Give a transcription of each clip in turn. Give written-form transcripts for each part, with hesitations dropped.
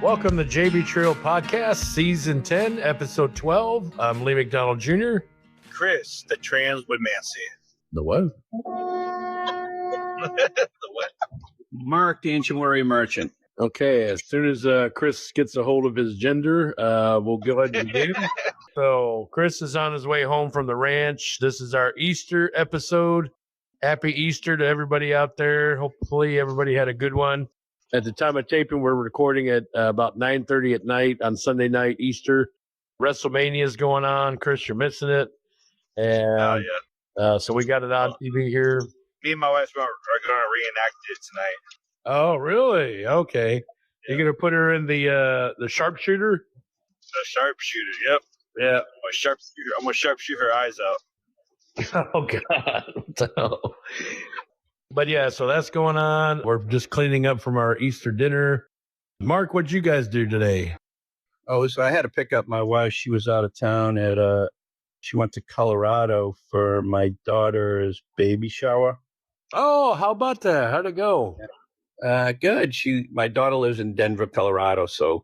Welcome to JB Trio Podcast, Season 10, Episode 12. I'm Lee McDonald Jr. Chris, the trans would man say. The what? The what? Mark, the ancient warrior merchant. Okay, as soon as Chris gets a hold of his gender, we'll go ahead and begin. So, Chris is on his way home from the ranch. This is our Easter episode. Happy Easter to everybody out there. Hopefully, everybody had a good one. At the time of taping, we're recording at about 9:30 at night on Sunday night, Easter. Wrestlemania is going on. Chris, you're missing it. And so we got it on TV here. Me and my wife are going to reenact it tonight. Oh, really? Okay. Yeah. You're going to put her in the sharpshooter? The sharpshooter, yep. Yeah. I'm going to sharpshoot her eyes out. Oh, God. But yeah, so that's going on. We're just cleaning up from our Easter dinner. Mark, what'd you guys do today? Oh, so I had to pick up my wife. She was out of town she went to Colorado for my daughter's baby shower. Oh, how about that? How'd it go? Good. My daughter lives in Denver, Colorado, so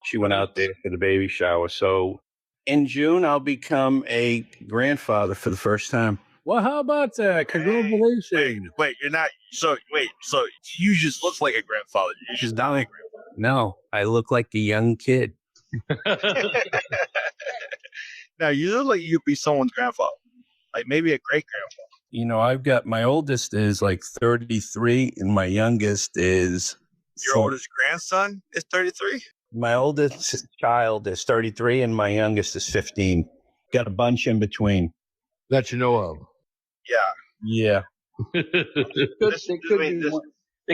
she went out there for the baby shower. So in June, I'll become a grandfather for the first time. Well, how about that? Congratulations. Wait, you're not. So you just look like a grandfather. You're just not like a grandfather. No, I look like a young kid. Now, you look like you'd be someone's grandfather, like maybe a great grandfather. You know, I've got my oldest is like 33, and my youngest is. Your oldest grandson is 33? My oldest child is 33, and my youngest is 15. Got a bunch in between. That you know of. Yeah. Yeah. It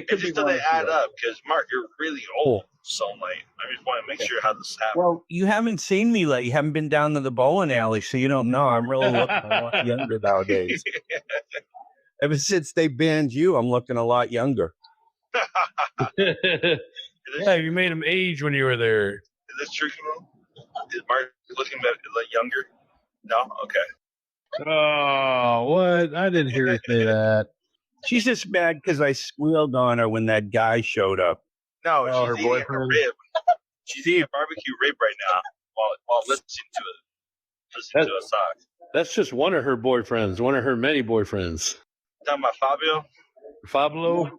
could be they add up, because Mark, you're really old. So, I just want to make sure how this happens. Well, you haven't seen me lately. You haven't been down to the bowling alley, so you don't know. I'm really looking a lot younger nowadays. Ever since they banned you, I'm looking a lot younger. Yeah, you made him age when you were there. Is this true? Is Mark looking younger? No? Okay. Oh, what? I didn't hear you say that. She's just mad because I squealed on her when that guy showed up. No, she's eating her rib. She's eating a barbecue rib right now while listening to a song. That's just one of her boyfriends, one of her many boyfriends. Talking about Fabio?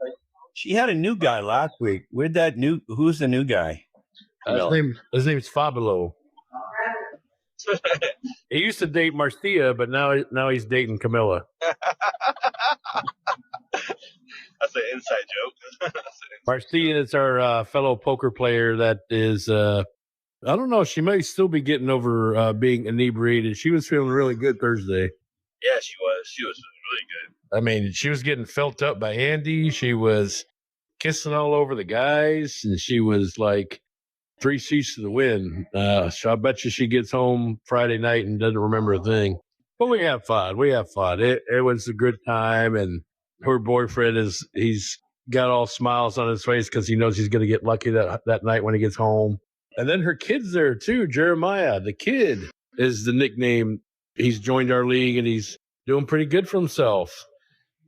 She had a new guy last week. Who's the new guy? His name's Fabio. He used to date Marcia, but now he's dating Camilla. That's an inside joke. Marcia is our fellow poker player that is, I don't know, she might still be getting over being inebriated. She was feeling really good Thursday. Yeah, she was. She was really good. I mean, she was getting felt up by Andy. She was kissing all over the guys, and she was like 3 seats to the wind. So I bet you she gets home Friday night and doesn't remember a thing. But we have fun. It was a good time, and her boyfriend he's got all smiles on his face because he knows he's going to get lucky that night when he gets home. And then her kid's there too, Jeremiah. The kid is the nickname. He's joined our league, and he's doing pretty good for himself.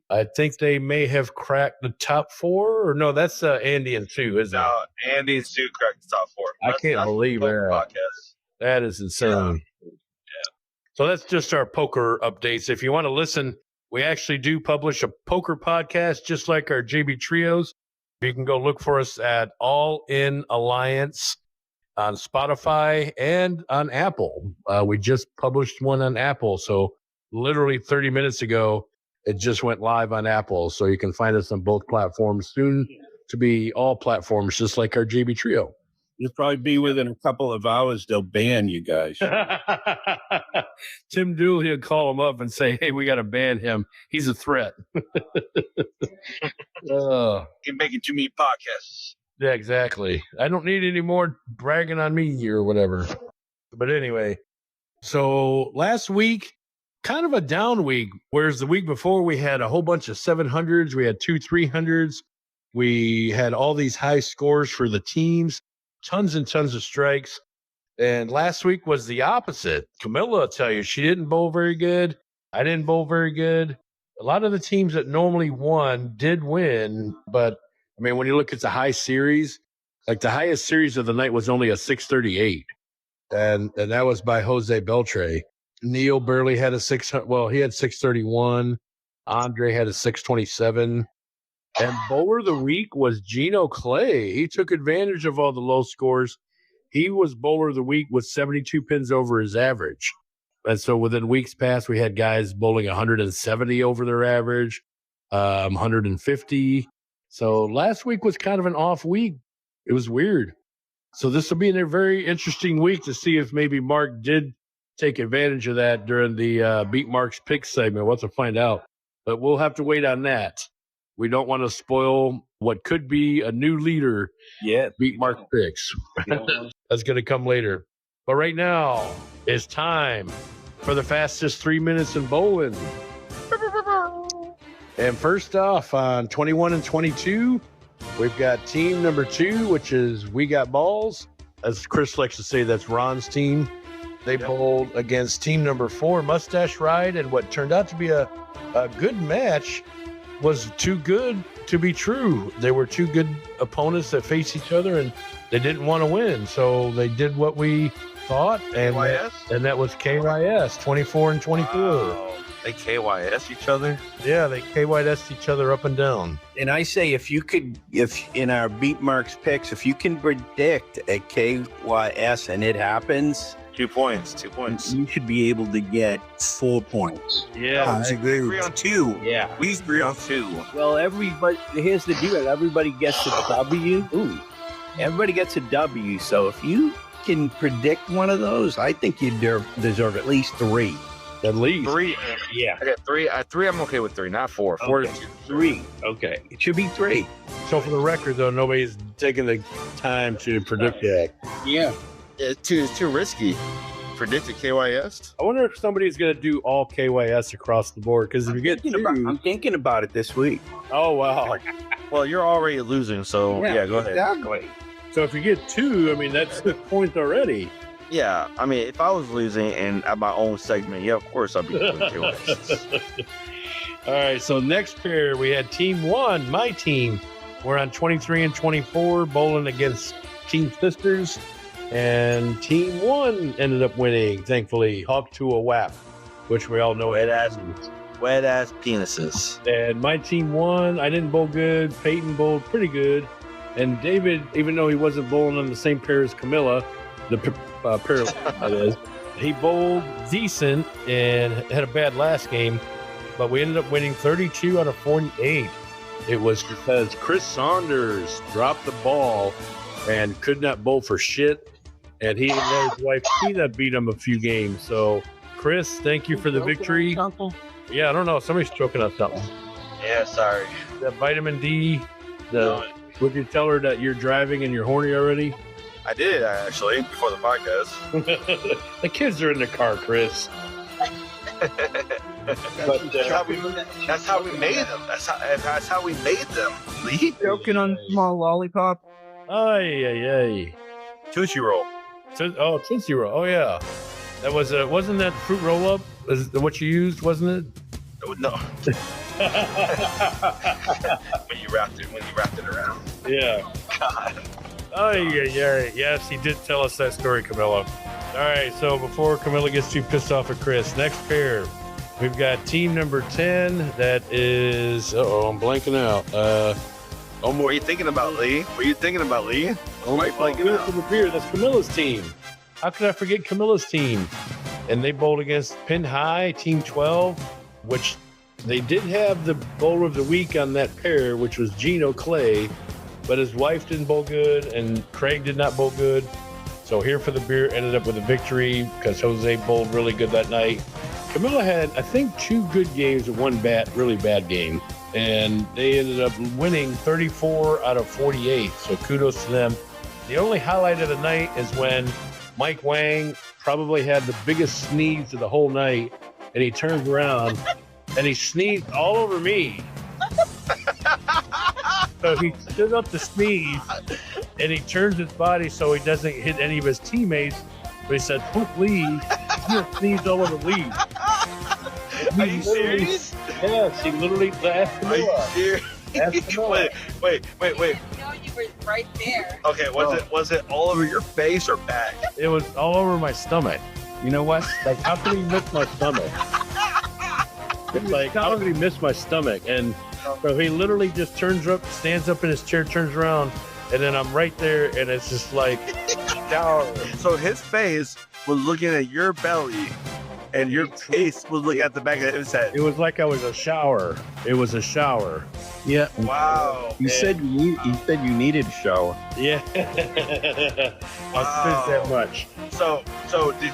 I think they may have cracked the top 4, or no, that's Andy and Sue, isn't it? No, Andy and Sue cracked the top 4. I can't believe that. Podcast. That is insane. Yeah. So that's just our poker updates. If you want to listen, we actually do publish a poker podcast just like our JB Trios. You can go look for us at All In Alliance on Spotify and on Apple. We just published one on Apple. So literally 30 minutes ago, it just went live on Apple. So you can find us on both platforms, soon to be all platforms, just like our JB Trio. You'll probably be within a couple of hours. They'll ban you guys. Tim Dooley will call him up and say, hey, we got to ban him. He's a threat. You're making too many podcasts. Yeah, exactly. I don't need any more bragging on me or whatever. But anyway, so last week, kind of a down week, whereas the week before we had a whole bunch of 700s. We had 2 300s. We had all these high scores for the teams. Tons and tons of strikes. And last week was the opposite. Camilla will tell you, she didn't bowl very good. I didn't bowl very good. A lot of the teams that normally won did win. But, I mean, when you look at the high series, Like the highest series of the night was only a 638. And that was by Jose Beltre. Neil barely had a 600. Well, he had 631. Andre had a 627. And bowler of the week was Gino Clay. He took advantage of all the low scores. He was bowler of the week with 72 pins over his average. And so within weeks past, we had guys bowling 170 over their average, 150. So last week was kind of an off week. It was weird. So this will be a very interesting week to see if maybe Mark did take advantage of that during the Beat Mark's Picks segment. We'll have to find out. But we'll have to wait on that. We don't want to spoil what could be a new leader. Yeah. Beat Mark's Picks. That's going to come later. But right now, it's time for the fastest 3 minutes in bowling. And first off, on 21 and 22, we've got team number 2, which is We Got Balls. As Chris likes to say, that's Ron's team. They bowled against team number 4, Mustache Ride, and what turned out to be a good match was too good to be true. They were two good opponents that faced each other, and they didn't want to win. So they did what we thought, and that was KYS, 24 and 24. Wow. They KYS each other? Yeah, they KYS each other up and down. And I say, if in our Beat Marks Picks, if you can predict a KYS and it happens, 2 points. 2 points. you should be able to get 4 points. Yeah. I agree. 3 on 2. Yeah. We 3 on 2. Well, here's the deal. Everybody gets a W. Ooh. Everybody gets a W. So if you can predict one of those, I think you deserve at least 3. At least. 3. Yeah. I got 3. 3, I'm okay with 3, not 4. 4 Okay. to 2. 3. Okay. It should be 3. So for the record, though, nobody's taking the time to predict that. Yeah. It's too risky. Predict a KYS? I wonder if somebody's going to do all KYS across the board, because if you get 2... I'm thinking about it this week. Oh, wow. Well, you're already losing, so yeah, go ahead. Exactly. So if you get 2, I mean, that's 6 points already. Yeah, I mean, if I was losing and at my own segment, yeah, of course I'd be doing KYS. All right, so next pair, we had Team 1, my team. We're on 23 and 24, bowling against Team Sisters. And Team 1 ended up winning, thankfully, Hawk to a WAP, which we all know Wet ass penises. And my team won. I didn't bowl good. Peyton bowled pretty good. And David, even though he wasn't bowling on the same pair as Camilla, the pair that is, he bowled decent and had a bad last game. But we ended up winning 32 out of 48. It was because Chris Saunders dropped the ball and could not bowl for shit. And he and his wife Tina beat him a few games. So, Chris, thank you for the victory. Yeah, I don't know. Somebody's choking on something. Yeah, sorry. That vitamin D. Would you tell her that you're driving and you're horny already? I did, actually, before the podcast. The kids are in the car, Chris. But, that's how we made them. That's how we made them. Lee? Joking on small lollipop. Ay. Tootsie Roll. Tootsie Roll. Oh, yeah. That was wasn't that fruit roll up? Is what you used, wasn't it? No. when you wrapped it around. Yeah. God. Oh, yeah. Yes, he did tell us that story, Camilla. All right, so before Camilla gets too pissed off at Chris, next pair, we've got team number 10. That is, I'm blanking out. What are you thinking about, Lee? Oh my God. That's Camilla's team. How could I forget Camilla's team? And they bowled against Pin High, Team 12, which they did have the bowler of the week on that pair, which was Gino Clay, but his wife didn't bowl good, and Craig did not bowl good. So Here for the Beer ended up with a victory because Jose bowled really good that night. Camilla had, I think, 2 good games and 1 really bad game. And they ended up winning 34 out of 48. So kudos to them. The only highlight of the night is when Mike Wang probably had the biggest sneeze of the whole night. And he turns around and he sneezed all over me. So he stood up to sneeze and he turns his body so he doesn't hit any of his teammates. But he said, please, you sneezed all over Lee. Are you serious? Yes, he literally asked Are you serious? Wait. Wait. You know, you were right there. Okay, was it all over your face or back? It was all over my stomach. You know what? Like, how could he miss my stomach? It's like, how could he miss my stomach? And so he literally just turns up, stands up in his chair, turns around, and then I'm right there, and it's just like, shower. So his face was looking at your belly, and your face was looking at the back of his head. It was like I was a shower. It was a shower. Yeah. Wow. You said you needed a shower. Yeah. I spent that much. So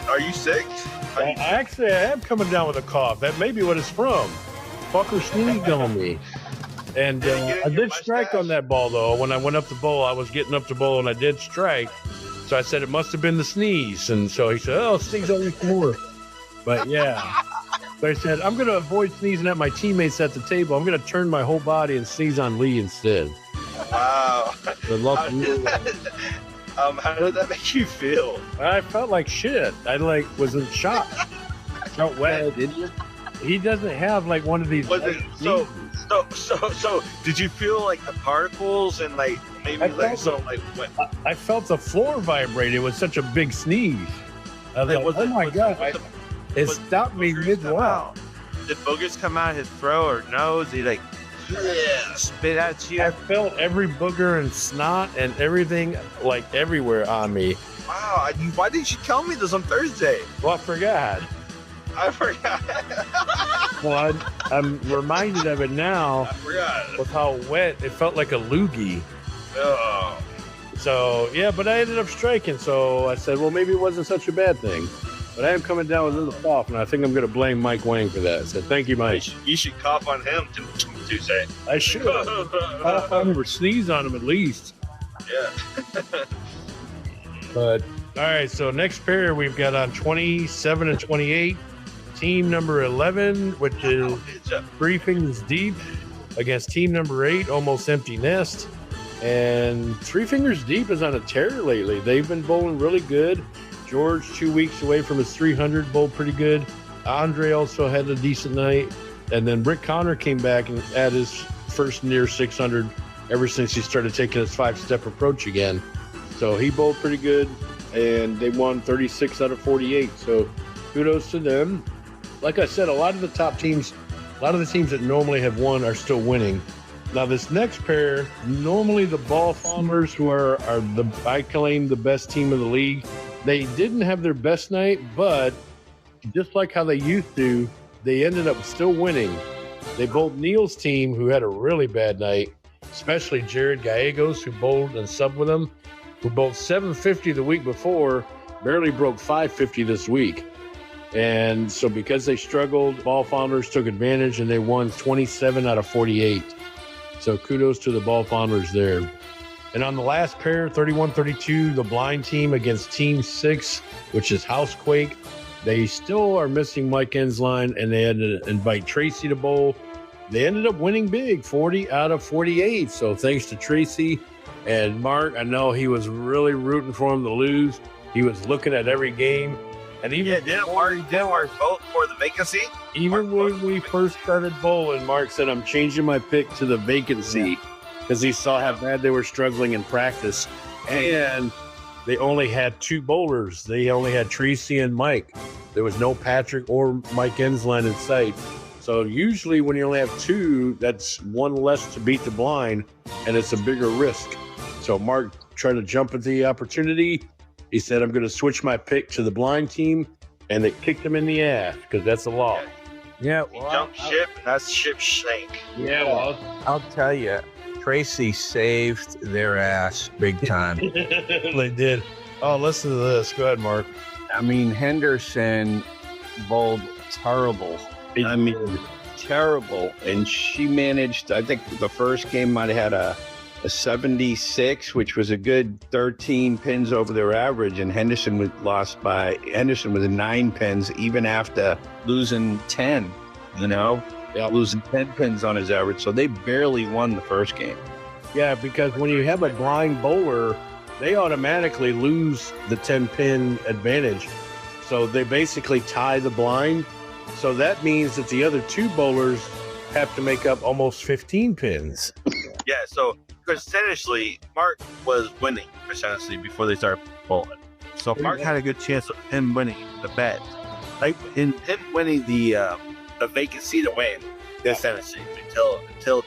are you sick? I am coming down with a cough. That may be what it's from. Fucker sneezed on me. And I did strike on that ball, though. When I went up the bowl, I was getting up the bowl, and I did strike. So I said it must have been the sneeze. And so he said, oh, sneeze on me some more. But yeah. So I said, I'm going to avoid sneezing at my teammates at the table. I'm going to turn my whole body and sneeze on Lee instead. Wow. How did that make you feel? I felt like shit. I was in shock. I felt wet. Did you? He doesn't have like one of these. Was it so? Did you feel like the particles and like maybe I felt the floor vibrate. It was such a big sneeze. I was like, oh my god! It stopped me mid-wow. Did boogers come out of his throat or nose? He like spit at you? I felt every booger and snot and everything like everywhere on me. Wow! Why didn't you tell me this on Thursday? Well, I forgot. Well, I'm reminded of it now. I forgot. With how wet it felt, like a loogie. Oh. So yeah, but I ended up striking. So I said, well, maybe it wasn't such a bad thing. But I am coming down with a little cough, and I think I'm going to blame Mike Wang for that. So thank you, Mike. You should cough on him Tuesday. I should. Cough on him or sneeze on him at least. Yeah. But all right, so next pair we've got on 27 and 28. Team number 11, which is Three Fingers Deep, against team number 8, Almost Empty Nest. And Three Fingers Deep is on a tear lately. They've been bowling really good. George, 2 weeks away from his 300, bowled pretty good. Andre also had a decent night. And then Rick Connor came back and had his first near 600 ever since he started taking his 5-step approach again. So he bowled pretty good, and they won 36 out of 48. So kudos to them. Like I said, a lot of the top teams, a lot of the teams that normally have won are still winning. Now, this next pair, normally the Ball Farmers, who are I claim the best team of the league, they didn't have their best night, but just like how they used to, they ended up still winning. They bowled Neil's team, who had a really bad night, especially Jared Gallegos, who bowled and subbed with him, who bowled 750 the week before, barely broke 550 this week. And so because they struggled, Ball Farmers took advantage, and they won 27 out of 48. So kudos to the Ball Farmers there. And on the last pair, 31-32, the blind team against Team 6, which is Housequake. They still are missing Mike Ensline, and they had to invite Tracy to bowl. They ended up winning big, 40 out of 48. So thanks to Tracy and Mark. I know he was really rooting for him to lose. He was looking at every game. And even didn't Mark vote for the vacancy? Even when we first started bowling, Mark said, I'm changing my pick to the vacancy because he saw how bad they were struggling in practice. And they only had 2 bowlers. They only had Tracy and Mike. There was no Patrick or Mike Ensline in sight. So usually when you only have 2, that's 1 less to beat the blind, and it's a bigger risk. So Mark tried to jump at the opportunity. He said, I'm going to switch my pick to the blind team, and it kicked him in the ass because that's the law. Yeah, He jumped ship, and that ship sank. Yeah, well, I'll tell you, Tracy saved their ass big time. they did. Oh, listen to this. Go ahead, Mark. I mean, Henderson bowled terrible. Terrible. And she managed, I think the first game might have had a 76, which was a good 13 pins over their average, and Henderson was in 9 pins even after losing 10, losing 10 pins on his average. So they barely won the first game. Yeah, because when you have a blind bowler, they automatically lose the 10-pin advantage. So they basically tie the blind. So that means that the other 2 bowlers have to make up almost 15 pins. Yeah, so percentually, Mark was winning percentually before they started bowling. So Mark had a good chance of him winning the bet. Like in him winning the vacancy to win the fantasy until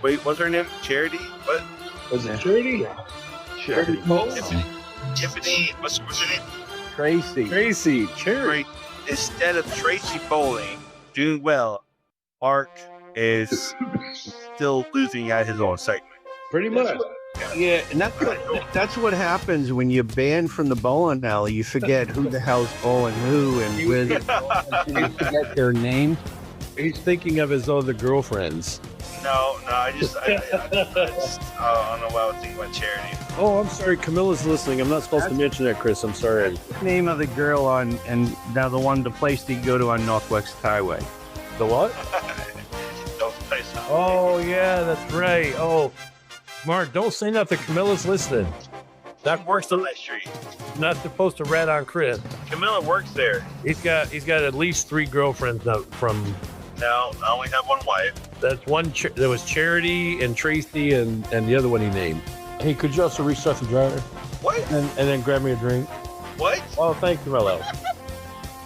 wait, what's her name? Charity? What Was it Charity? Charity. Tiffany, what's her name? Tracy. Charity. Instead of Tracy bowling, doing well, Mark is still losing at his own segment. Pretty much. Yeah, and that's what happens when you're banned from the bowling alley. You forget who the hell's bowling who and where they you forget their name. He's thinking of his other girlfriends. No, I don't know why I was thinking about Charity. Oh, I'm sorry. Camilla's listening. I'm not supposed to mention that, Chris. I'm sorry. Name of the girl on, and now the place to go to on Northwest Highway. The what? Don't play something. Oh, yeah, that's right. Oh, Mark, don't say nothing. Camilla's listening. That works on that street. Not supposed to rat on Chris. Camilla works there. He's got at least 3 girlfriends now from. No, I only have one wife. That's one. There was Charity and Tracy and the other one he named. Hey, could you also restart the dryer? What? And then grab me a drink. What? Oh, thank you, Mello.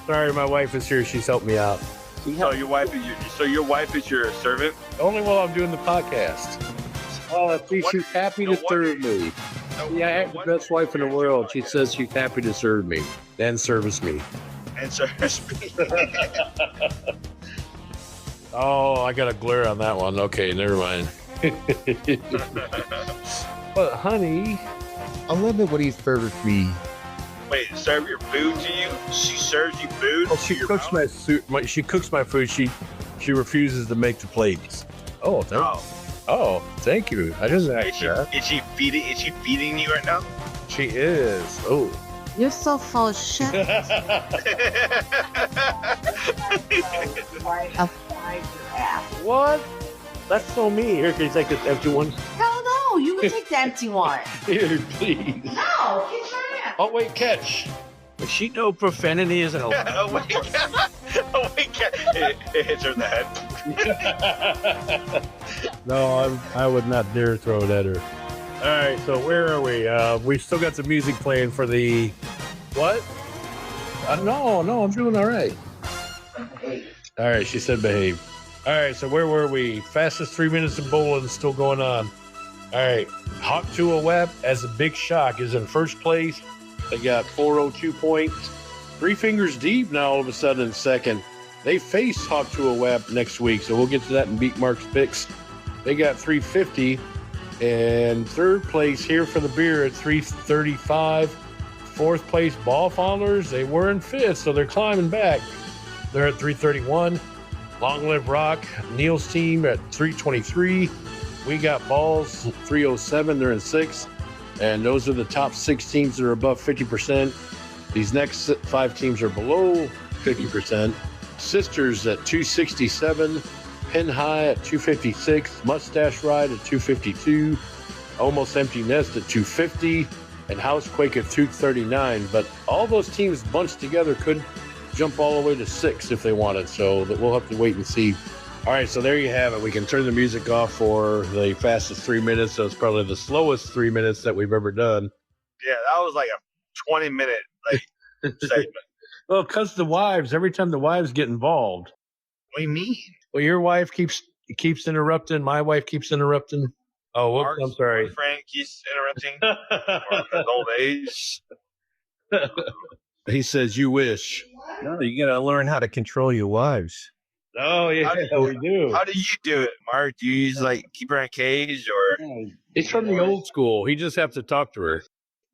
Sorry, my wife is here. She's helped me out. So your wife is your servant? Only while I'm doing the podcast. Oh, she's happy to serve me. Yeah, I have the best wife in the world. She says she's happy to serve me and service me. And service me. Oh, I got a glare on that one. Okay, never mind. But honey, I love it when he serves me. Wait, serve your food to you? She serves you food? well, she cooks she cooks my food. She refuses to make the plates. Oh, thank you. I didn't ask that. Is she feeding you right now? She is. Oh. You're so full of shit. What? That's so me. Here, can you take this empty one? Hell no, you can take the empty one. Here, please. No, kiss my ass. Oh, wait, catch. Does she know profanity is a Oh wait, it hits her in the head. No, I would not dare throw it at her. All right, so where are we? We still got the music playing for the what? No, I'm doing all right. All right, she said behave. All right, so where were we? Fastest 3 minutes of bowling still going on. All right, Hawk Tua Web as a big shock is in first place. They got 402 points. Three Fingers Deep now all of a sudden in second. They face Hawk Tua Web next week, so we'll get to that and beat Mark's picks. They got 350. And third place here for the beer at 335. Fourth place Ball Followers. They were in fifth, so they're climbing back. They're at 331. Long Live Rock, Neil's team at 323. We got Balls 307. They're in sixth. And those are the top 6 teams that are above 50%. These next 5 teams are below 50%. Sisters at 267. Pin High at 256, Mustache Ride at 252, Almost Empty Nest at 250, and Housequake at 239. But all those teams bunched together could jump all the way to 6 if they wanted, so we'll have to wait and see. All right, so there you have it. We can turn the music off for the fastest 3 minutes, so it's probably the slowest 3 minutes that we've ever done. Yeah, that was like a 20-minute segment. Well, because the wives, every time the wives get involved. What do you mean? Well, your wife keeps interrupting. My wife keeps interrupting. Oh, whoops, Mark's I'm sorry. boyfriend keeps interrupting. Or his old age. He says, "You wish." No, you gotta learn how to control your wives. Oh yeah, we do. How do you do it, Mark? Do you keep her in a cage or? He's from the old school. He just have to talk to her.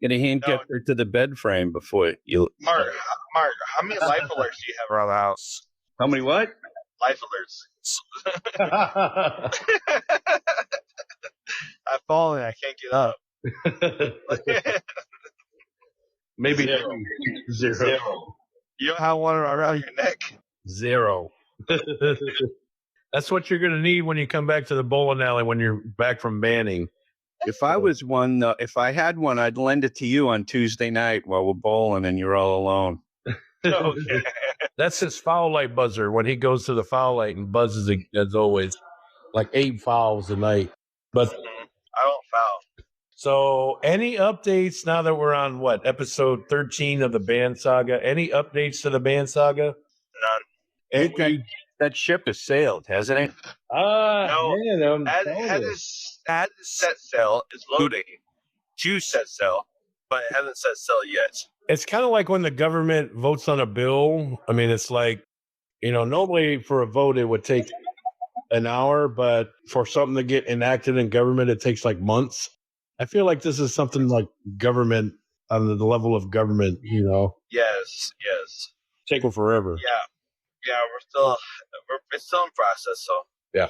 Gonna handcuff her to the bed frame before you. Mark, how many life alerts do you have around the house? How many what? Life alerts. I've fallen. I can't get up. Maybe zero. You don't have one around your neck. Zero. That's what you're going to need when you come back to the bowling alley when you're back from banning. If I had one, I'd lend it to you on Tuesday night while we're bowling and you're all alone. Okay. That's his foul light buzzer when he goes to the foul light and buzzes as always, like 8 fouls a night. But I don't foul. So, any updates now that we're on episode 13 of the Banned Saga? Any updates to the Banned Saga? None. And That ship has sailed, hasn't it? No, man, hadn't set sail. It's loading to set sail, but it hasn't set sail yet. it's kind of like when the government votes on a bill. I mean, it's like, normally for a vote, it would take an hour, but for something to get enacted in government, it takes like months. I feel like this is something like government on the level of government, Yes. taking forever. Yeah. It's still in process. So Yeah.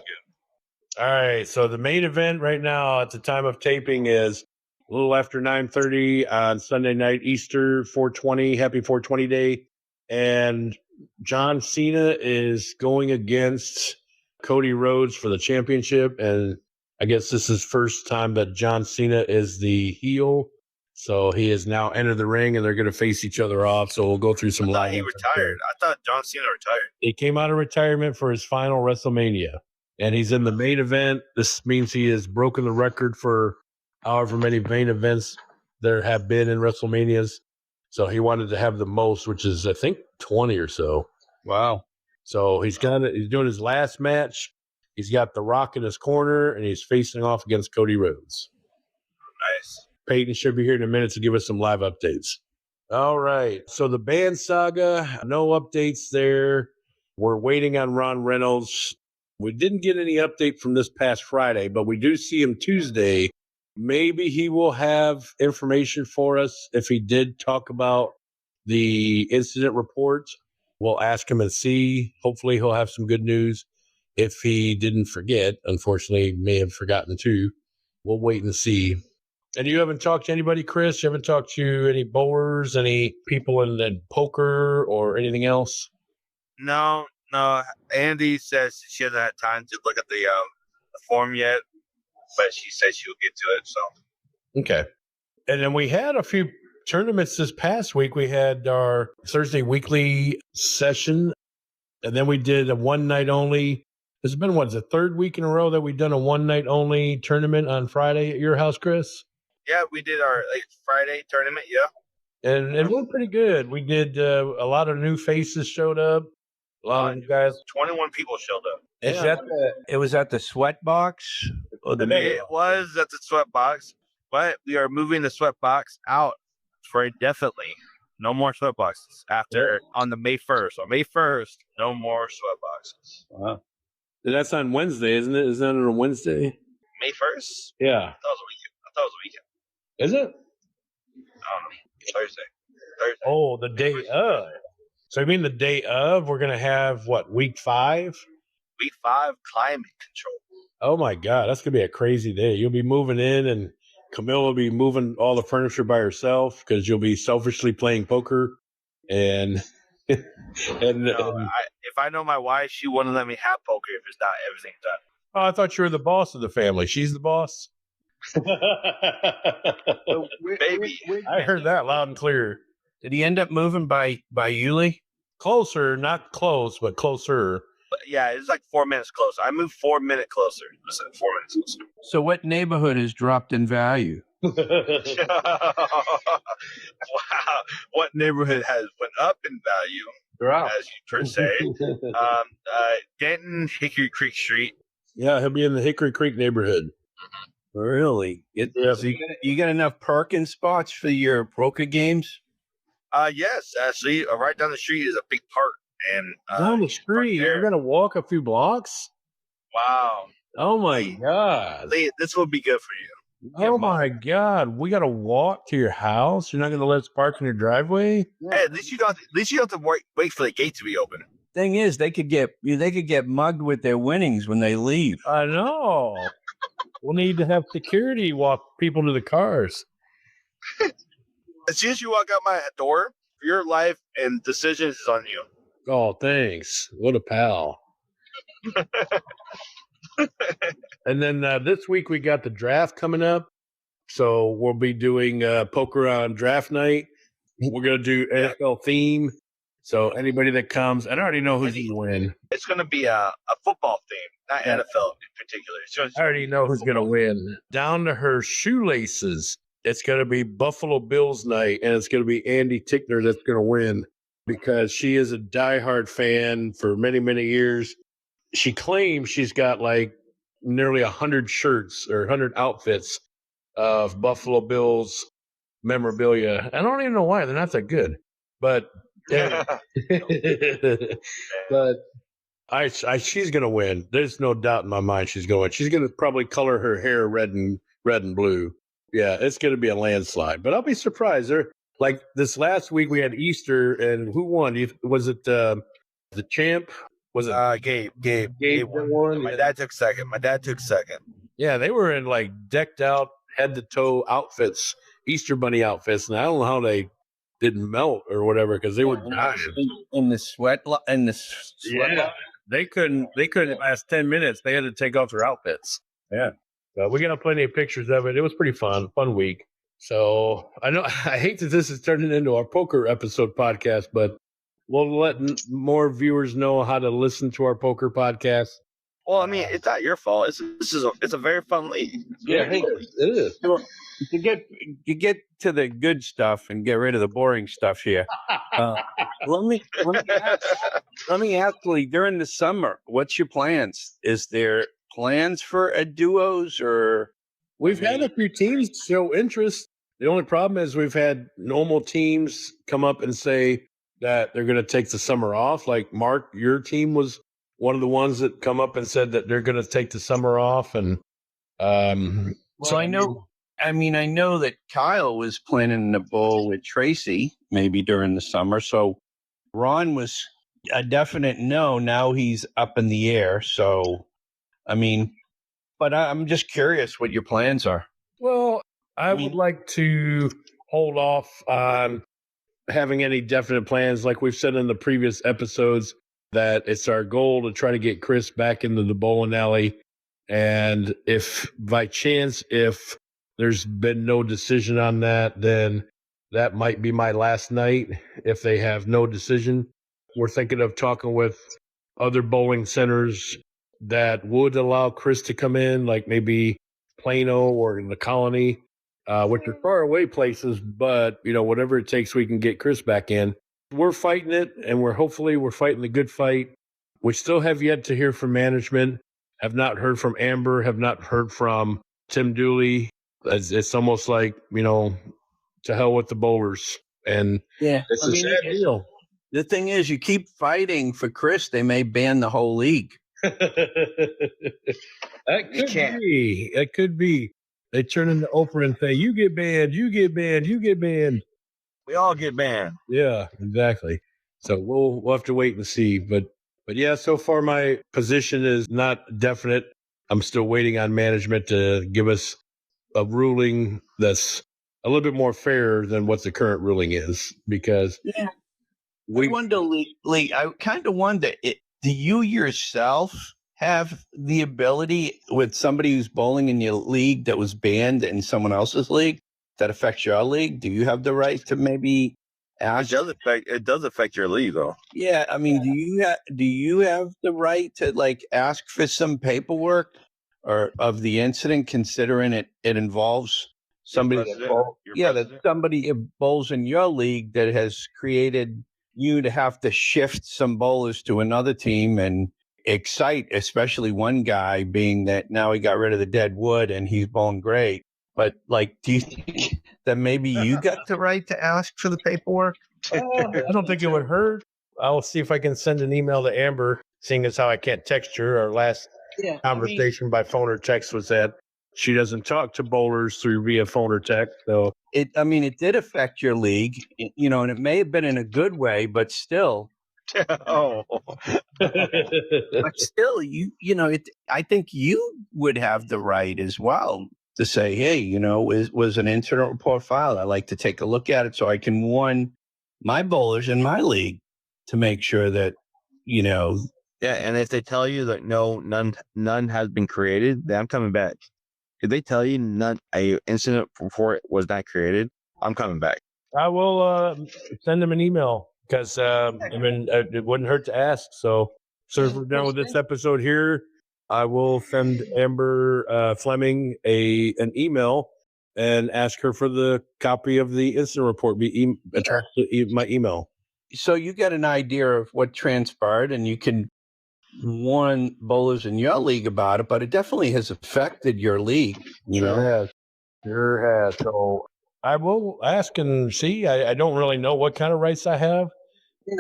All right. So the main event right now at the time of taping is a little after 9:30 on Sunday night, Easter 420. Happy 420 day. And John Cena is going against Cody Rhodes for the championship. And I guess this is first time that John Cena is the heel. So he has now entered the ring and they're going to face each other off. So we'll go through some I thought live. he retired. I thought John Cena retired. He came out of retirement for his final WrestleMania, and he's in the main event. This means he has broken the record for however many main events there have been in WrestleManias. So he wanted to have the most, which is, I think, 20 or so. Wow. So he's doing his last match. He's got The Rock in his corner, and he's facing off against Cody Rhodes. Nice. Peyton should be here in a minute to give us some live updates. All right. So the Banned Saga, no updates there. We're waiting on Ron Reynolds. We didn't get any update from this past Friday, but we do see him Tuesday. Maybe he will have information for us if he did talk about the incident report. We'll ask him and see. Hopefully he'll have some good news. If he didn't forget, unfortunately, he may have forgotten too. We'll wait and see. And you haven't talked to anybody, Chris? You haven't talked to any bowlers, any people in poker or anything else? No. Andy says she hasn't had time to look at the form yet, but she says she'll get to it. So Okay. And then we had a few tournaments this past week. We had our Thursday weekly session, and then we did a one night only. It's been the third week in a row that we've done a one night only tournament on Friday at your house, Chris? yeah, we did our Friday tournament. Yeah. And it went pretty good. We did a lot of new faces showed up. A lot of you guys. 21 people showed up. Is that it was at the sweat box? Or the It was at the sweat box, but we are moving the sweat box out for indefinitely. No more sweat boxes on the May 1st. On May 1st, no more sweat boxes. Wow. That's on Wednesday, isn't it? Isn't that on a Wednesday? May 1st? Yeah. I thought it was a weekend. Is it? I don't know. Thursday. Oh, the day of. So you mean the day of? We're going to have, week 5? Week 5, climate control. Oh, my God. That's going to be a crazy day. You'll be moving in, and Camille will be moving all the furniture by herself because you'll be selfishly playing poker. And If I know my wife, she wouldn't let me have poker if it's not everything done. Oh, I thought you were the boss of the family. She's the boss? Baby. I heard that loud and clear. Did he end up moving by Yulee? Closer, not close, but closer. But yeah, it's like 4 minutes closer. I moved 4 minutes closer. Listen, 4 minutes closer. So what neighborhood has dropped in value? Wow. What neighborhood has went up in value, as you per se? Denton, Hickory Creek Street. Yeah, he'll be in the Hickory Creek neighborhood. Really? So you got enough parking spots for your poker games? Yes, actually, right down the street is a big park. And Down the street, you're going to walk a few blocks? Wow. Oh, my God. This will be good for you. Oh, my God. We got to walk to your house? You're not going to let us park in your driveway? Hey, at least you don't have to wait for the gate to be open. Thing is, they could get mugged with their winnings when they leave. I know. We'll need to have security walk people to the cars. As soon as you walk out my door, your life and decisions is on you. Oh, thanks. What a pal. And then this week we got the draft coming up. So we'll be doing poker on draft night. We're going to do NFL theme. So anybody that comes, I already know who's going to win. It's going to be a football theme. not NFL in particular. It's just, I already know who's going to win. Down to her shoelaces. It's going to be Buffalo Bills night, and it's going to be Andy Tickner that's going to win because she is a diehard fan for many, many years. She claims she's got like nearly 100 shirts or 100 outfits of Buffalo Bills memorabilia. I don't even know why. They're not that good. But but she's gonna win. There's no doubt in my mind she's going to win. She's gonna probably color her hair red and blue. Yeah, it's gonna be a landslide. But I'll be surprised. There, like this last week we had Easter, and who won? Was it the champ? Was it Gabe Gabe won? My dad took second. Yeah, they were in like decked out head to toe outfits, Easter bunny outfits, and I don't know how they didn't melt or whatever because they were dying in the sweat. Yeah. They couldn't last 10 minutes. They had to take off their outfits. Yeah. But we got plenty of pictures of it. It was pretty fun week. So I know I hate that this is turning into our poker episode podcast, but we'll let more viewers know how to listen to our poker podcast. Well, I mean, it's not your fault. It's a very fun league. Yeah, it is. To get to the good stuff and get rid of the boring stuff here. Let me ask, Lee, during the summer, what's your plans? Is there plans for a duos or? We've had a few teams show interest. The only problem is we've had normal teams come up and say that they're going to take the summer off. Like Mark, your team was one of the ones that come up and said that they're going to take the summer off. And so I know that Kyle was planning to bowl with Tracy maybe during the summer. So Ron was a definite no. Now he's up in the air. So, I mean, but I'm just curious what your plans are. Well, I would like to hold off on having any definite plans. Like we've said in the previous episodes, that it's our goal to try to get Chris back into the bowling alley. And if by chance, if there's been no decision on that, then that might be my last night. If they have no decision, we're thinking of talking with other bowling centers that would allow Chris to come in, like maybe Plano or in the Colony, which are far away places, but whatever it takes, we can get Chris back in. We're fighting it, and we're fighting the good fight. We still have yet to hear from management. Have not heard from Amber. Have not heard from Tim Dooley. It's almost like to hell with the bowlers, and it's a sad deal. The thing is, you keep fighting for Chris, they may ban the whole league. That could be. They turn into Oprah and say, "You get banned. You get banned. You get banned." We all get banned. Yeah, exactly. So we'll have to wait and see. But yeah, so far my position is not definite. I'm still waiting on management to give us a ruling that's a little bit more fair than what the current ruling is. Because I wonder, Lee, I kind of wonder, do you yourself have the ability with somebody who's bowling in your league that was banned in someone else's league? That affects your league? Do you have the right to maybe ask? It does affect your league, though. Yeah, I mean, do you have the right to ask for some paperwork or of the incident, considering it involves somebody somebody bowls in your league that has created you to have to shift some bowlers to another team and excite, especially one guy, being that now he got rid of the dead wood and he's bowling great. But do you think that maybe you got the right to ask for the paperwork? I don't think it would hurt. I'll see if I can send an email to Amber, seeing as how I can't text her. Our last conversation by phone or text was that she doesn't talk to bowlers through via phone or text. So it did affect your league, and it may have been in a good way, but still. Oh, but still, I think you would have the right as well to say, hey, was an incident report filed? I'd like to take a look at it so I can warn my bowlers in my league to make sure that, Yeah, and if they tell you that none has been created, then I'm coming back. If they tell you a incident report was not created, I'm coming back. I will send them an email because it wouldn't hurt to ask. So if we're done with this episode here, I will send Amber Fleming an email and ask her for the copy of the incident report be attached to my email. So you get an idea of what transpired, and you can warn bowlers in your league about it, but it definitely has affected your league. Sure has. So I will ask and see. I don't really know what kind of rights I have.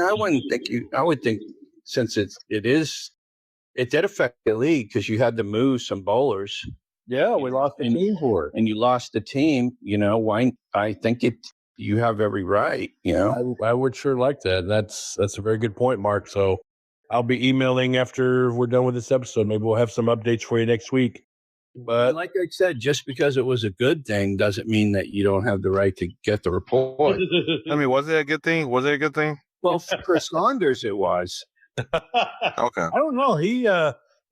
I wouldn't think I would think since it did affect the league because you had to move some bowlers. Yeah, we lost the team for it. And you lost the team, why I think you have every right, I would sure like that. That's a very good point, Mark. So I'll be emailing after we're done with this episode. Maybe we'll have some updates for you next week. But like I said, just because it was a good thing doesn't mean that you don't have the right to get the report. I mean, was it a good thing? Was it a good thing? Well, for Chris Saunders, it was. Okay. I don't know.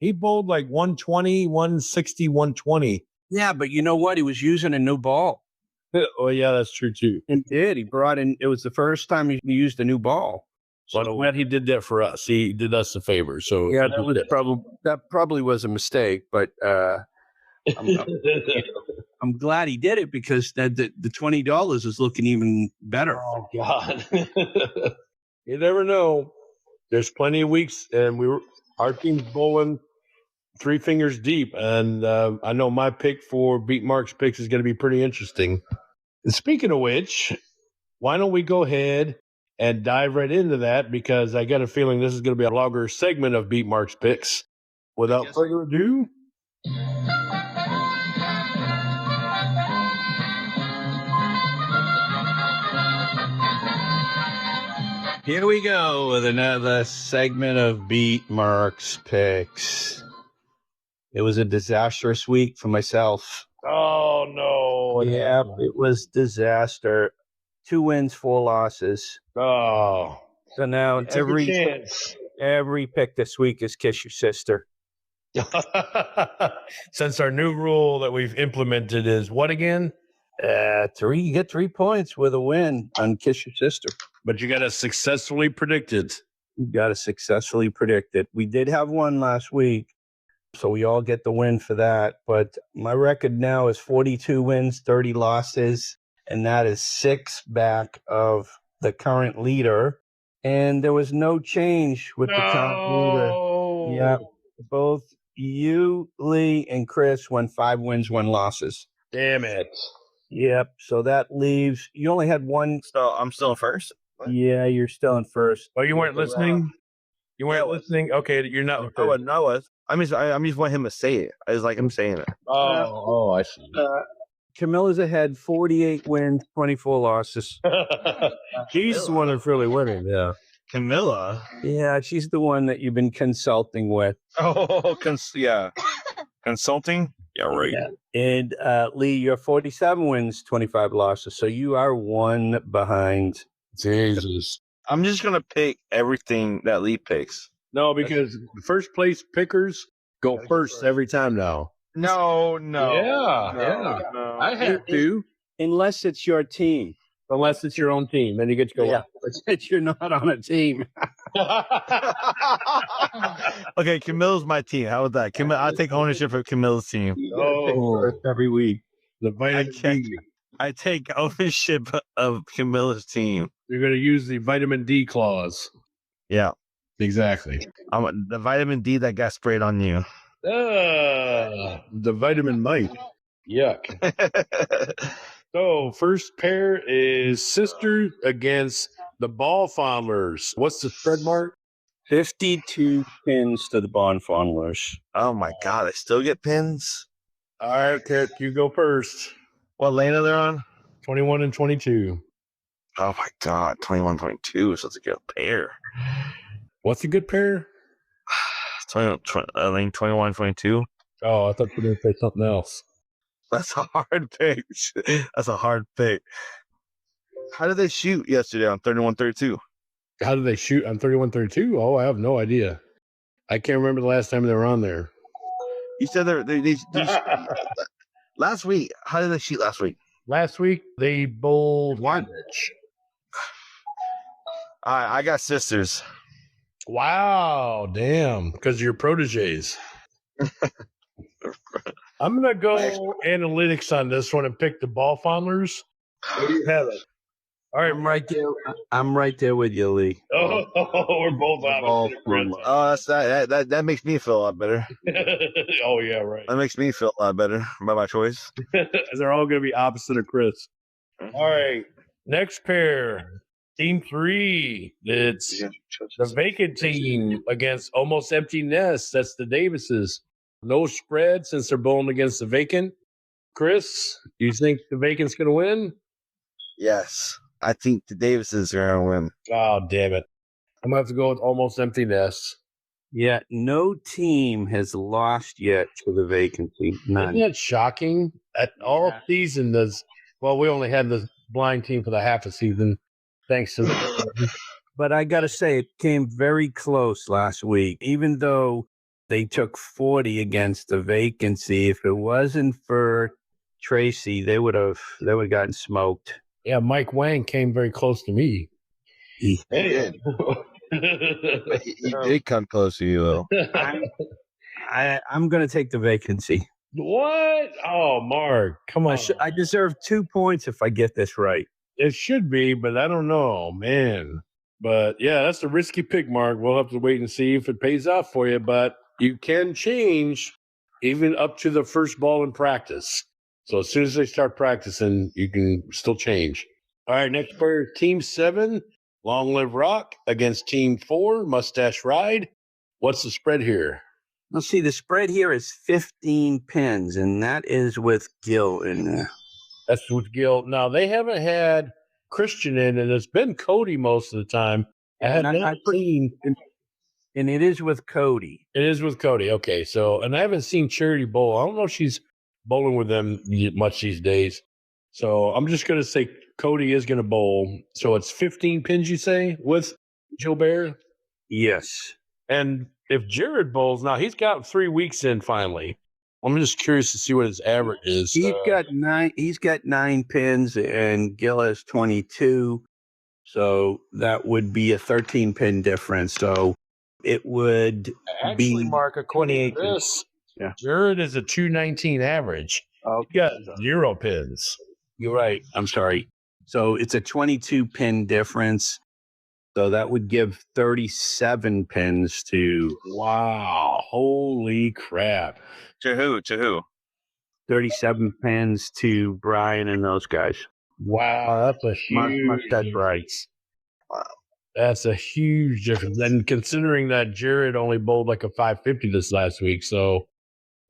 He bowled like 120, 160, 120. Yeah, but you know what? He was using a new ball. Oh, yeah, that's true, too. And he brought in, it was the first time he used a new ball. So I'm glad he did that for us. He did us a favor. So yeah, that probably was a mistake, but I'm glad he did it because the $20 is looking even better. Oh God! You never know. There's plenty of weeks, and our team's bowling 3 fingers deep, and I know my pick for Beat Mark's picks is going to be pretty interesting. And speaking of which, why don't we go ahead and dive right into that, because I got a feeling this is going to be a longer segment of Beat Mark's picks. Without further ado, here we go with another segment of Beat Mark's picks. It was a disastrous week for myself. oh no! Yeah, it was disaster. 2 wins, 4 losses. Oh, So now every pick this week is Kiss Your Sister. Since our new rule that we've implemented is what again? 3. You get 3 points with a win on Kiss Your Sister. But you got to successfully predict it. You got to successfully predict it. We did have one last week, so we all get the win for that. But my record now is 42 wins, 30 losses, and that is 6 back of the current leader. And there was no change with the current leader. Yeah, both you, Lee, and Chris won 5 wins, 1 losses. Damn it. Yep. So that leaves you only had one. So I'm still in first? What? Yeah, you're still in first. Oh, you weren't listening? You weren't listening? Okay, you're not. I was. I just want him to say it. I just like him saying it. Oh, I see. Camilla's ahead, 48 wins, 24 losses. She's the one that's really winning, yeah. Camilla? Yeah, she's the one that you've been consulting with. Oh, yeah. Consulting? Yeah, right. Yeah. And Lee, you're 47 wins, 25 losses. So you are 1 behind. Jesus. I'm just going to pick everything that Lee picks. No, because the first place pickers go first every time now. No. Yeah. I have to. Unless it's your team. Unless it's your own team. Then you get to go up. But you're not on a team. Okay, Camilla's my team. How about that? I'll take ownership of Camilla's team. Every week. The vitamin D. I take ownership of Camilla's team. You're going to use the vitamin D clause. Yeah. Exactly. The vitamin D that got sprayed on you. The vitamin might. Yuck. So, first pair is Sisters against the Ball Fondlers. What's the spread, Mark? 52 pins to the Ball Fondlers. Oh, my God. I still get pins? All right, Kat, you go first. What lane are they on? 21 and 22. Oh, my God. 21, 22. So it's a good pair. What's a good pair? Lane 21, 22. Oh, I thought you were going to say something else. That's a hard pick. That's a hard pick. How did they shoot yesterday on 31, 32? How did they shoot on 31, 32? Oh, I have no idea. I can't remember the last time they were on there. You said they last week. How did they shoot last week? Last week, they bowled one. I got Sisters. Wow, damn. Because of your proteges. I'm gonna go analytics on this one and pick the ball fondlers. What do you have it? All right, I'm right there. I'm right there with you, Lee. Oh, we're both opposite. Oh, that makes me feel a lot better. Oh yeah, right. That makes me feel a lot better by my choice. They're all gonna be opposite of Chris. All right, next pair, team 3. It's the vacant team against almost empty nest. That's the Davises. No spread since they're bowling against the vacant. Chris, do you think the vacant's gonna win? Yes, I think the Davises are gonna win. Oh damn it! I'm gonna have to go with almost empty nest. Yeah, no team has lost yet to the vacancy. None. Isn't that shocking? At all season does. Well, we only had the blind team for the half a season, thanks to the. But I got to say, it came very close last week. Even though they took 40 against the vacancy, if it wasn't for Tracy, they would have gotten smoked. Yeah, Mike Wang came very close to me. He did. He did come close to you, though. I'm going to take the vacancy. What? Oh, Mark, come on. I deserve 2 points if I get this right. It should be, but I don't know, man. But yeah, that's a risky pick, Mark. We'll have to wait and see if it pays off for you. But you can change even up to the first ball in practice. So as soon as they start practicing, you can still change. All right, next player, Team 7, Long Live Rock against Team 4, Mustache Ride. What's the spread here? Let's see, the spread here is 15 pins, and that is with Gil in there. That's with Gil. Now, they haven't had Christian in, and it's been Cody most of the time. I had not seen. And it is with Cody. It is with Cody. Okay. So, and I haven't seen Charity bowl. I don't know if she's bowling with them much these days. So I'm just going to say Cody is going to bowl. So it's 15 pins, you say, with Gilbert? Yes. And if Jared bowls, now he's got 3 weeks in finally. I'm just curious to see what his average is. He's got 9 pins, and Gil has 22. So that would be a 13 pin difference. So it would actually, be Mark, according to this, Jared is a 219 average. He got 0 pins. You're right. I'm sorry. So it's a 22 pin difference. So that would give 37 pins to. Wow. Holy crap. To who? 37 pins to Brian and those guys. Wow. That's a huge difference. Wow. That's a huge difference. And considering that Jared only bowled like a 550 this last week. So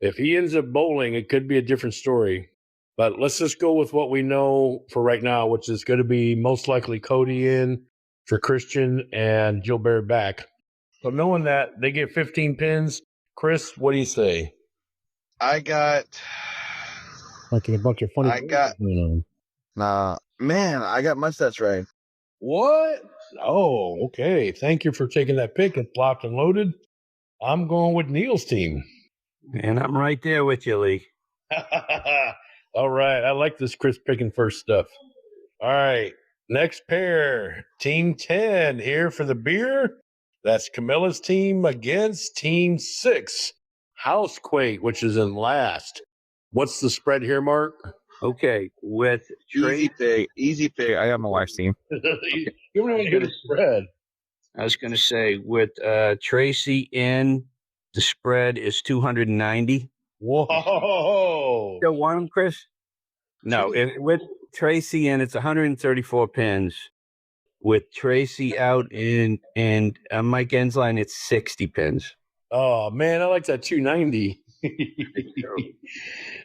if he ends up bowling, it could be a different story. But let's just go with what we know for right now, which is going to be most likely Cody in for Christian and Gilbert back. So knowing that they get 15 pins, Chris, what do you say? I got like a bunch of funny. I got Mustache Ride. What? Oh, okay. Thank you for taking that pick. It's locked and loaded. I'm going with Neil's team. And I'm right there with you, Lee. All right. I like this Chris picking first stuff. All right. Next pair, Team 10 here for the beer. That's Camilla's team against Team 6, Housequake, which is in last. What's the spread here, Mark? Okay, with Easy pick. I got my wife's team. You don't even get a spread. I was going to say, with Tracy in, the spread is 290. Whoa. Still want him, Chris? No, with Tracy in, it's 134 pins. With Tracy out in and Mike Ensline, it's 60 pins. Oh, man, I like that 290.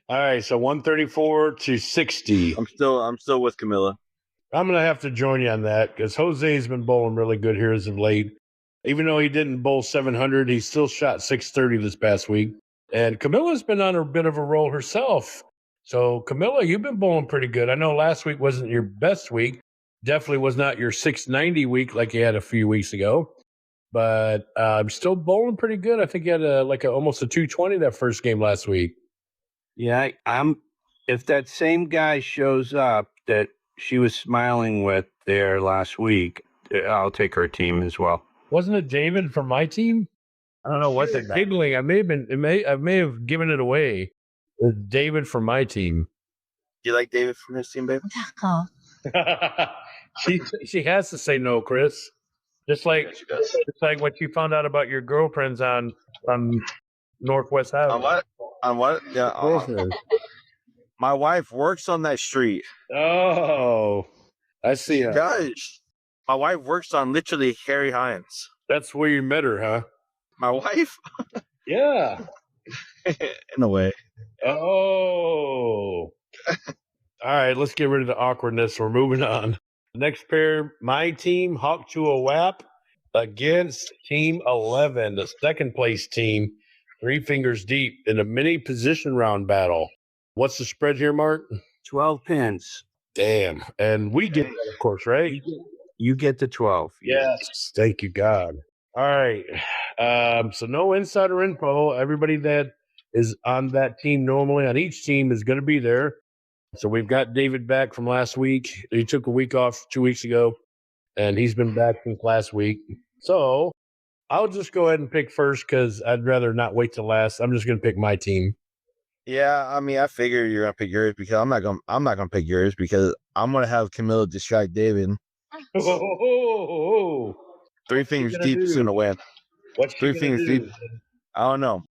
All right, so 134 to 60. I'm still with Camilla. I'm going to have to join you on that because Jose's been bowling really good here as of late. Even though he didn't bowl 700, he still shot 630 this past week. And Camilla's been on a bit of a roll herself. So, Camilla, you've been bowling pretty good. I know last week wasn't your best week. Definitely was not your 690 week like you had a few weeks ago. But I'm still bowling pretty good. I think you had almost a 220 that first game last week. Yeah, if that same guy shows up that she was smiling with there last week, I'll take her team as well. Wasn't it David from my team? I don't know what they're giggling. I may have given it away. It's David from my team. Do you like David from his team, baby? Oh. She has to say no, Chris. Just like when you found out about your girlfriends on Northwest Highway. On what? On what? Yeah. My wife works on that street. Oh, I see. Gosh, my wife works on literally Harry Hines. That's where you met her, huh? My wife? Yeah. In a way. Oh. All right, let's get rid of the awkwardness. We're moving on. Next pair, my team, Hawk to a Wap, against Team 11, the second place team, 3 fingers deep in a mini position round battle. What's the spread here, Mark? 12 pins. Damn. And we get that, of course, right? You get the 12. Yes. Thank you, God. All right. So no insider info. Everybody that is on that team normally on each team is going to be there. So we've got David back from last week. He took a week off 2 weeks ago, and he's been back since last week. So I'll just go ahead and pick first because I'd rather not wait till last. I'm just going to pick my team. Yeah, I mean, I figure you're gonna pick yours because I'm not gonna pick yours because I'm gonna have Camilla distract David. Oh, 3 fingers deep is gonna win. What's 3 fingers deep? I don't know,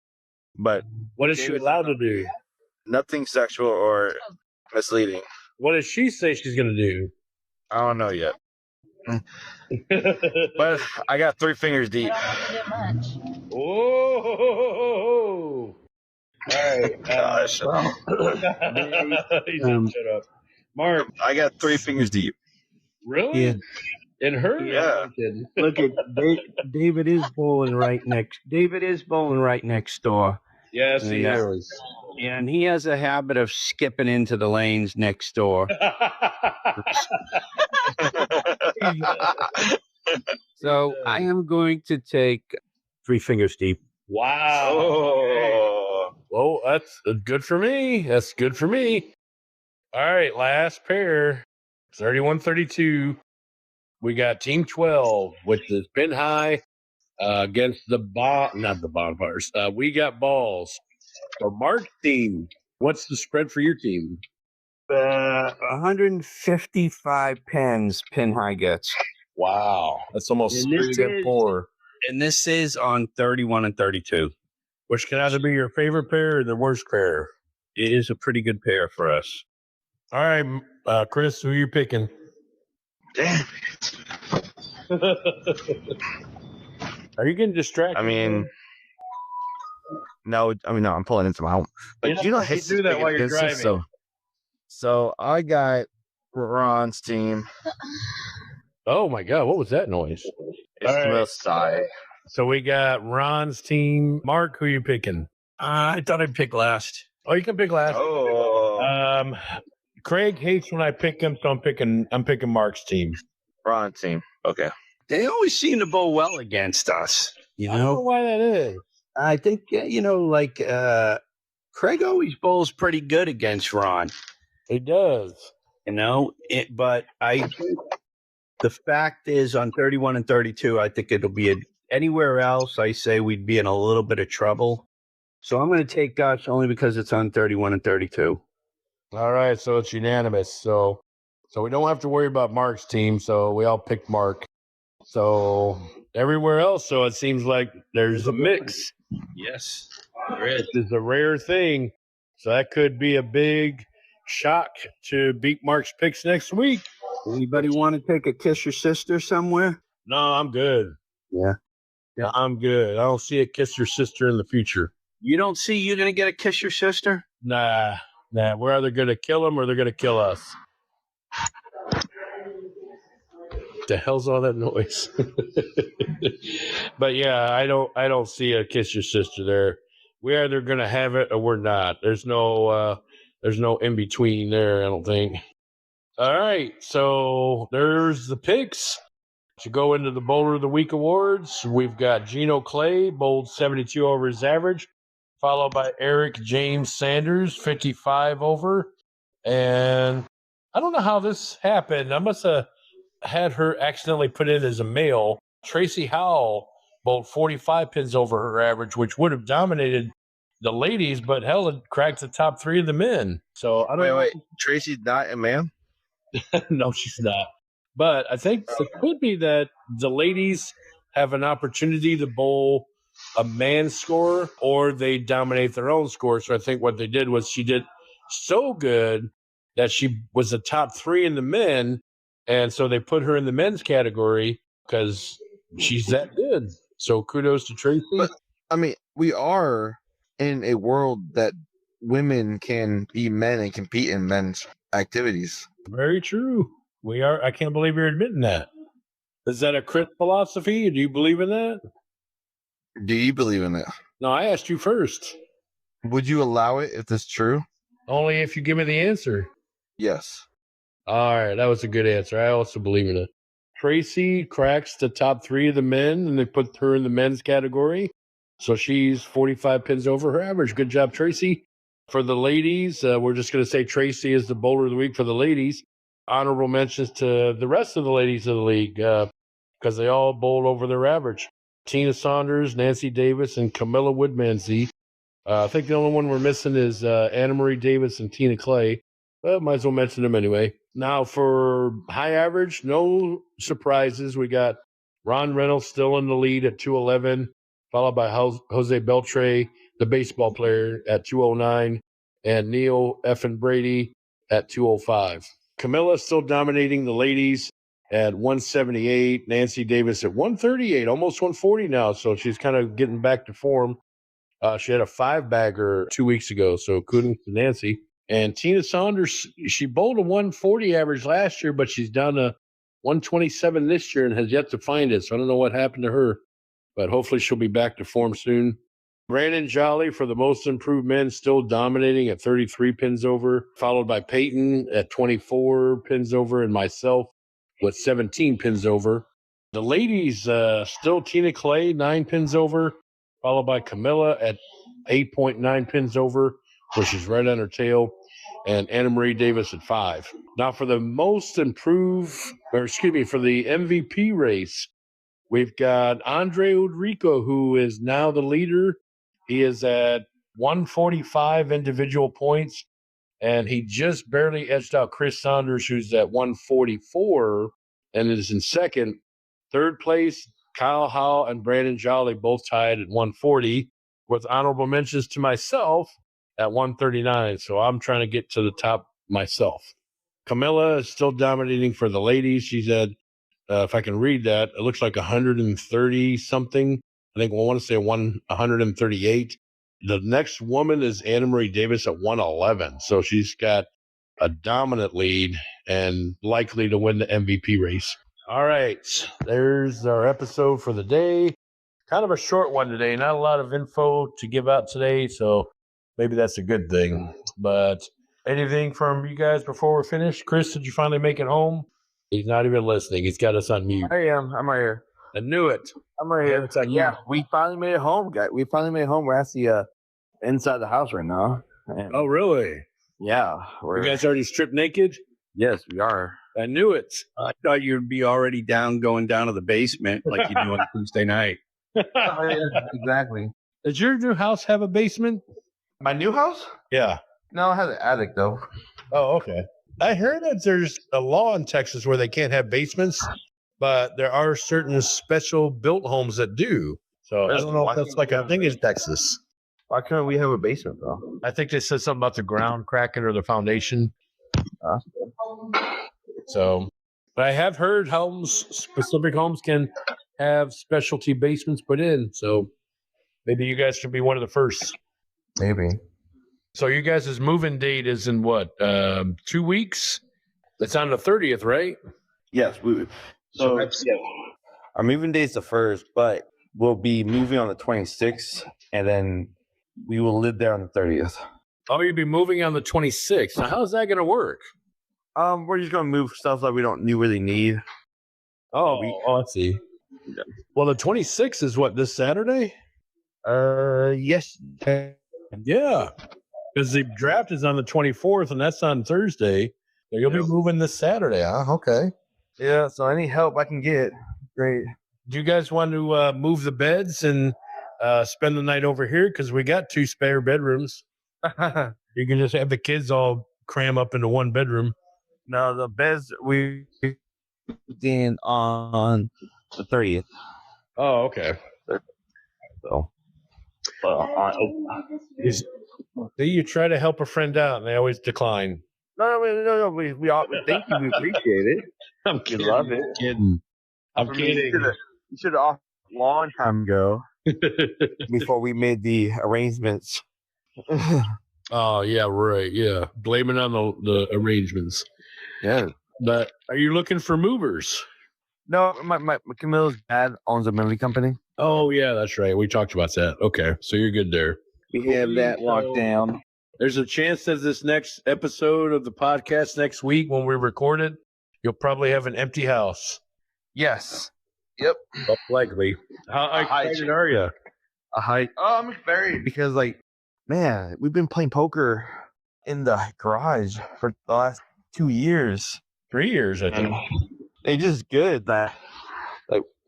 but what is she allowed to do? Nothing sexual or misleading. What does she say she's going to do? I don't know yet. But I got 3 fingers deep. Whoa! All right. Gosh. Shut up. Mark. I got 3 fingers deep. Really? Yeah. In her? Yeah. Look at David is bowling right next. David is bowling right next door. Yes, he is. And he has a habit of skipping into the lanes next door. So I am going to take 3 fingers deep. Wow. Oh. Well, that's good for me. That's good for me. All right, last pair. 31-32. We got Team 12 with the pin high against not the bonfires. We got balls. For Mark's team, what's the spread for your team? 155 pins pin high gets. Wow. That's almost 3-4. And this is on 31 and 32. Which can either be your favorite pair or the worst pair. It is a pretty good pair for us. All right, Chris, who are you picking? Damn it. Are you getting distracted? I mean, no, I'm pulling into my home. But you know, you do that while you're driving. So I got Ron's team. Oh my God, what was that noise? It's the sigh. So we got Ron's team. Mark, who are you picking? I thought I'd pick last. Oh, you can pick last. Oh. Craig hates when I pick him, so I'm picking Mark's team. Ron's team. Okay. They always seem to bowl well against us. I don't know why that is. I think, Craig always bowls pretty good against Ron. He does. But I think the fact is on 31 and 32, I think it'll be anywhere else. I say we'd be in a little bit of trouble. So I'm going to take us only because it's on 31 and 32. All right. So it's unanimous. So we don't have to worry about Mark's team. So we all picked Mark. So everywhere else. So it seems like there's a mix. Yes. This is a rare thing. So that could be a big shock to beat Mark's picks next week. Anybody want to take a kiss your sister somewhere? No, I'm good. Yeah. I'm good. I don't see a kiss your sister in the future. You don't see you're going to get a kiss your sister? Nah. We're either going to kill them or they're going to kill us. The hell's all that noise? But yeah, I don't see a kiss your sister there. We're either going to have it or we're not. There's no in between there, I don't think. All right, so there's the picks. To go into the Bowler of the Week awards, we've got Gino Clay, bowled 72 over his average, followed by Eric James Sanders, 55 over. And I don't know how this happened. I must have had her accidentally put in as a male. Tracy Howell bowled 45 pins over her average, which would have dominated the ladies, but hell, it cracked the top 3 of the men. So I don't know. Wait. Tracy's not a man? No, she's not. But I think it could be that the ladies have an opportunity to bowl a man score, or they dominate their own score. So I think what they did was she did so good that she was the top 3 in the men, and so they put her in the men's category because she's that good. So kudos to Tracy. But, I mean, we are in a world that women can be men and compete in men's activities. Very true. We are. I can't believe you're admitting that. Is that a crit philosophy? Do you believe in that? Do you believe in it? No, I asked you first. Would you allow it if that's true? Only if you give me the answer. Yes. All right, that was a good answer. I also believe in it. Tracy cracks the top 3 of the men, and they put her in the men's category. So she's 45 pins over her average. Good job, Tracy. For the ladies, we're just going to say Tracy is the bowler of the week for the ladies. Honorable mentions to the rest of the ladies of the league because they all bowled over their average. Tina Saunders, Nancy Davis, and Camilla Woodmansey. I think the only one we're missing is Anna Marie Davis and Tina Clay. But might as well mention them anyway. Now for high average, no surprises. We got Ron Reynolds still in the lead at 211, followed by Jose Beltre, the baseball player, at 209, and Neil Effin Brady at 205. Camilla still dominating the ladies at 178. Nancy Davis at 138, almost 140 now. So she's kind of getting back to form. She had a 5-bagger 2 weeks ago. So kudos to Nancy. And Tina Saunders, she bowled a 140 average last year, but she's down to 127 this year and has yet to find it. So I don't know what happened to her, but hopefully she'll be back to form soon. Brandon Jolly for the most improved men, still dominating at 33 pins over, followed by Peyton at 24 pins over, and myself with 17 pins over. The ladies, still Tina Clay, 9 pins over, followed by Camilla at 8.9 pins over, which is right on her tail, and Anna Marie Davis at 5. Now for the most improved, for the MVP race, we've got Andre Udrico, who is now the leader. He is at 145 individual points, and he just barely edged out Chris Saunders, who's at 144 and is in second. Third place, Kyle Howell and Brandon Jolly both tied at 140, with honorable mentions to myself at 139. So I'm trying to get to the top myself. Camilla is still dominating for the ladies. She's at, if I can read that, it looks like 130 something. I think I want to say 138. The next woman is Anna Marie Davis at 111. So she's got a dominant lead and likely to win the MVP race. All right. There's our episode for the day. Kind of a short one today. Not a lot of info to give out today. So maybe that's a good thing. But anything from you guys before we're finished? Chris, did you finally make it home? He's not even listening. He's got us on mute. I am. I'm right here. I knew it. I'm right here. Yeah, we finally made it home, guys. We finally made it home. We're at the inside the house right now. And Oh, really? yeah. You guys already stripped naked? Yes, we are. I knew it. I thought you'd be already going down to the basement like you do on Tuesday night. Exactly. Does your new house have a basement? My new house? Yeah. No, it has an attic though. Oh, okay. I heard that there's a law in Texas where they can't have basements, but there are certain special built homes that do. So I don't know if that's like a thing in Texas. Why couldn't we have a basement though? I think they said something about the ground cracking or the foundation. So, but I have heard specific homes can have specialty basements put in. So maybe you guys should be one of the first. Maybe. So you guys' move-in date is in what? 2 weeks? It's on the 30th, right? Yes, our moving day is the 1st, but we'll be moving on the 26th, and then we will live there on the 30th. Oh, you'll be moving on the 26th. Now, how's that going to work? We're just gonna move stuff that we don't really need. Oh, I see. Yeah. Well, the 26th is what, this Saturday? Yes. Yeah, because the draft is on the 24th, and that's on Thursday. So you'll be moving this Saturday, huh? Okay. Yeah, so any help I can get, great. do you guys want to move the beds and spend the night over here? Because we got 2 spare bedrooms. You can just have the kids all cram up into one bedroom. No, the beds we in on the 30th. Oh, okay. So, See, you try to help a friend out, and they always decline. no. We thank you. We appreciate it. I'm kidding. We love it. I'm kidding. You should have off a long time ago before we made the arrangements. Oh, yeah, right. Yeah. Blame it on the arrangements. Yeah. But are you looking for movers? No, my Camilla's dad owns a movie company. Oh, yeah, that's right. We talked about that. Okay. So you're good there. We have that locked down. There's a chance that this next episode of the podcast next week, when we record it, you'll probably have an empty house. Yes. Yep. Most likely. How excited are you? I'm very because man, we've been playing poker in the garage for the last 2 years. 3 years, I think. They just good that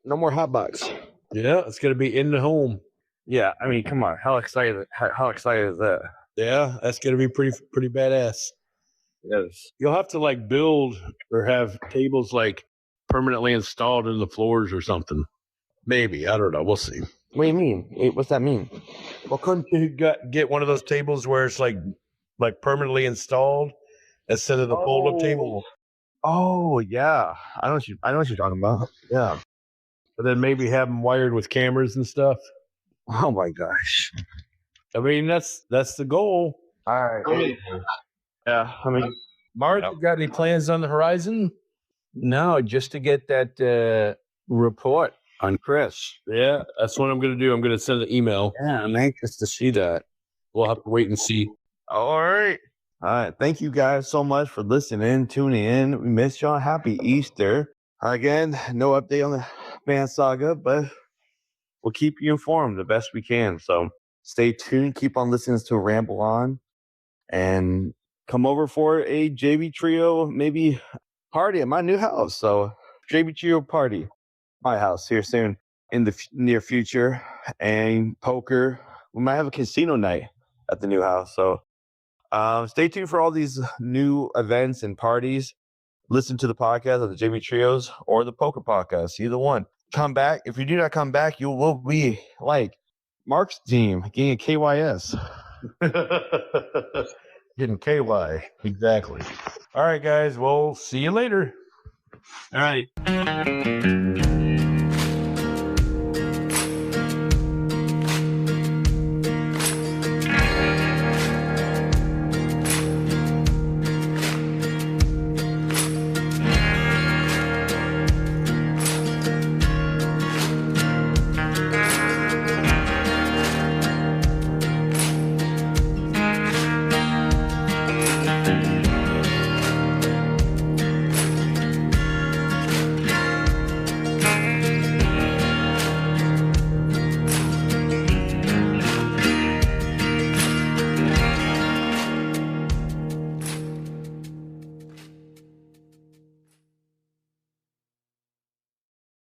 no more hot box. Yeah, it's gonna be in the home. Yeah, I mean, come on, how excited is that? Yeah, that's gonna be pretty badass. Yes. You'll have to build or have tables permanently installed in the floors or something. Maybe, I don't know. We'll see. What do you mean? What's that mean? Well, couldn't you get one of those tables where it's like permanently installed instead of the fold-up table? Oh yeah, I know what you're talking about. Yeah, but then maybe have them wired with cameras and stuff. Oh my gosh! I mean, that's the goal. All right. Yeah, I mean, Mark, you got any plans on the horizon? No, just to get that report on Chris. Yeah, that's what I'm going to do. I'm going to send an email. Yeah, I'm anxious to see that. We'll have to wait and see. All right. Thank you guys so much for listening, tuning in. We miss y'all. Happy Easter. Again, no update on the Banned Saga, but we'll keep you informed the best we can. So stay tuned. Keep on listening to Ramble On. And come over for a JV Trio, maybe party at my new house. So JV Trio party, my house here soon in the near future. And poker. We might have a casino night at the new house. So stay tuned for all these new events and parties. Listen to the podcast of the JV Trios or the Poker Podcast, either one. Come back. If you do not come back, you will be like Mark's team, getting a KYS. Getting KY. Exactly. All right, guys. We'll see you later. All right.